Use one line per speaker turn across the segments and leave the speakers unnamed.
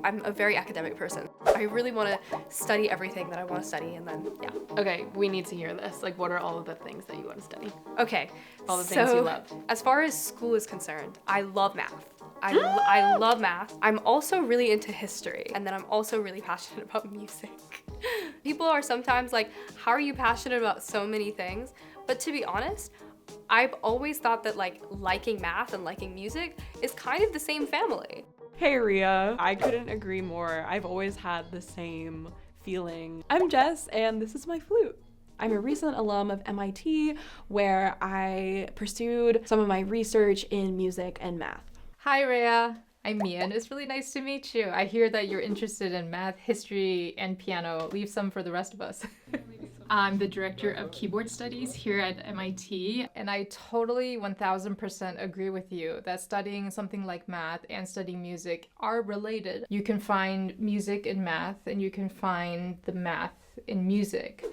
I'm a very academic person. I really want to study everything that I want to study, and then, yeah.
Okay, we need to hear this. Like, what are all of the things that you want to study?
Okay.
All the things you love.
As far as school is concerned, I love math. I love math. I'm also really into history, and then I'm also really passionate about music. People are sometimes like, how are you passionate about so many things? But to be honest, I've always thought that like liking math and liking music is kind of the same family.
Hey Riya, I couldn't agree more. I've always had the same feeling. I'm Jess, and this is my flute. I'm a recent alum of MIT, where I pursued some of my research in music and math.
Hi Riya, I'm Mi-Eun. It's really nice to meet you. I hear that you're interested in math, history, and piano. Leave some for the rest of us. I'm the director of keyboard studies here at MIT, and I totally 1000% agree with you that studying something like math and studying music are related. You can find music in math, and you can find the math in music.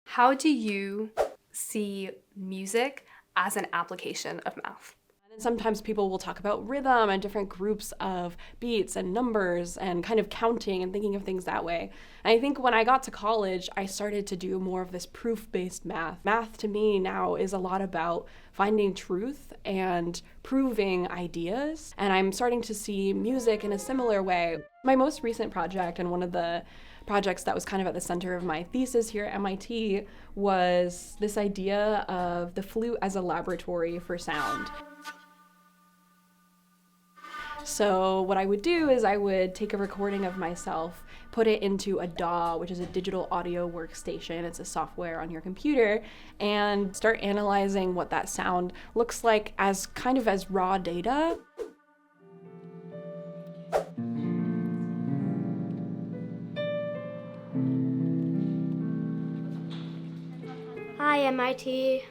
How do you see music as an application of math?
And sometimes people will talk about rhythm and different groups of beats and numbers and kind of counting and thinking of things that way. And I think when I got to college, I started to do more of this proof-based math. Math to me now is a lot about finding truth and proving ideas. And I'm starting to see music in a similar way. My most recent project, and one of the projects that was kind of at the center of my thesis here at MIT, was this idea of the flute as a laboratory for sound. So what I would do is I would take a recording of myself, put it into a DAW, which is a digital audio workstation. It's a software on your computer, and start analyzing what that sound looks like as kind of as raw data.
Hi, MIT.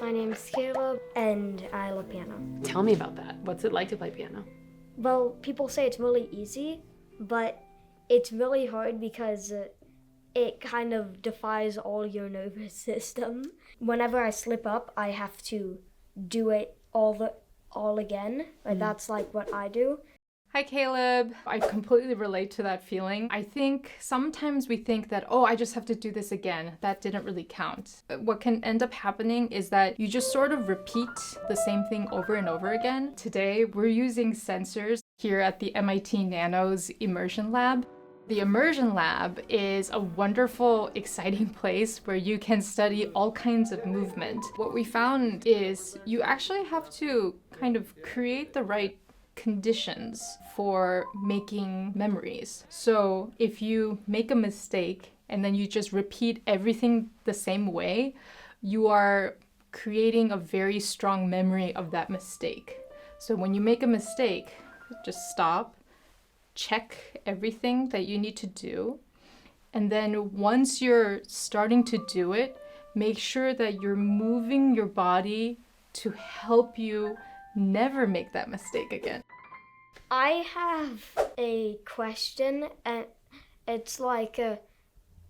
My name's Caleb, and I love piano.
Tell me about that. What's it like to play piano?
Well, people say it's really easy, but it's really hard because it kind of defies all your nervous system. Whenever I slip up, I have to do it all again. Like, that's like what I do.
Hi Caleb. I completely relate to that feeling. I think sometimes we think that, oh, I just have to do this again. That didn't really count. What can end up happening is that you just sort of repeat the same thing over and over again. Today, we're using sensors here at the MIT Nano's Immersion Lab. The Immersion Lab is a wonderful, exciting place where you can study all kinds of movement. What we found is you actually have to kind of create the right conditions for making memories. So if you make a mistake and then you just repeat everything the same way, you are creating a very strong memory of that mistake. So when you make a mistake, just stop, check everything that you need to do, and then once you're starting to do it, make sure that you're moving your body to help you never make that mistake again.
I have a question, and it's like,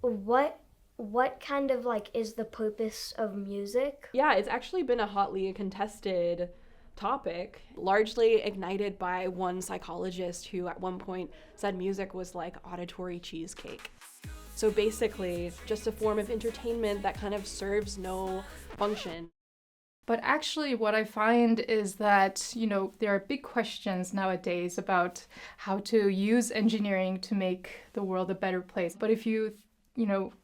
what kind of like is the purpose of music?
Yeah, it's actually been a hotly contested topic, largely ignited by one psychologist who at one point said music was like auditory cheesecake. So basically, just a form of entertainment that kind of serves no function.
But actually what I find is that, there are big questions nowadays about how to use engineering to make the world a better place. But if you,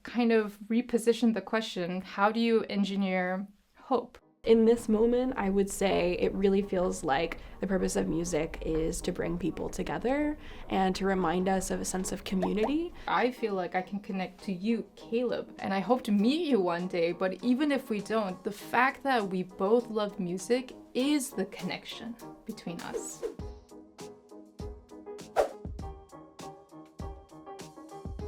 kind of reposition the question, how do you engineer hope?
In this moment, I would say it really feels like the purpose of music is to bring people together and to remind us of a sense of community.
I feel like I can connect to you, Caleb, and I hope to meet you one day, but even if we don't, the fact that we both love music is the connection between us.